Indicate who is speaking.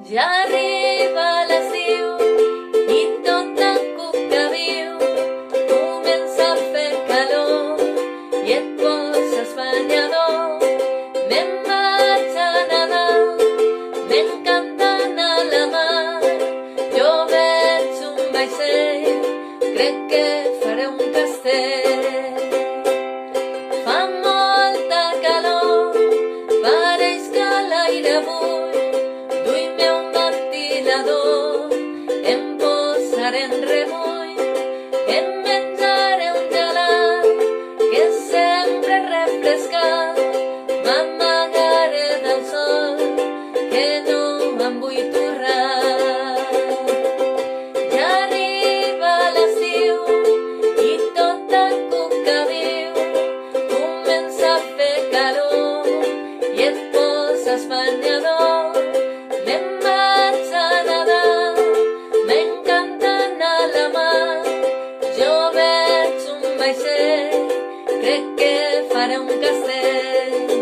Speaker 1: Ja arriba l'estiu i tot el cuc que viu comença a fer calor i et poses banyador. Me'n vaig a nedar, m'encanta anar a la mar. Jo veig un vaixell, crec que faré un castell. Fa molta calor, pareix que l'aire bull. Duim-me un ventilador, em posaré en remull, em menjaré un gelat que sempre refrescat, m'amagaré del sol que no em vull torrar. Ja arriba l'estiu i tot el cuc que viu comença a fer calor i et poses banyador. Me'n vaig a nedar, m'encanta anar a la mar. Jo veig un vaixell, crec que faré un castell.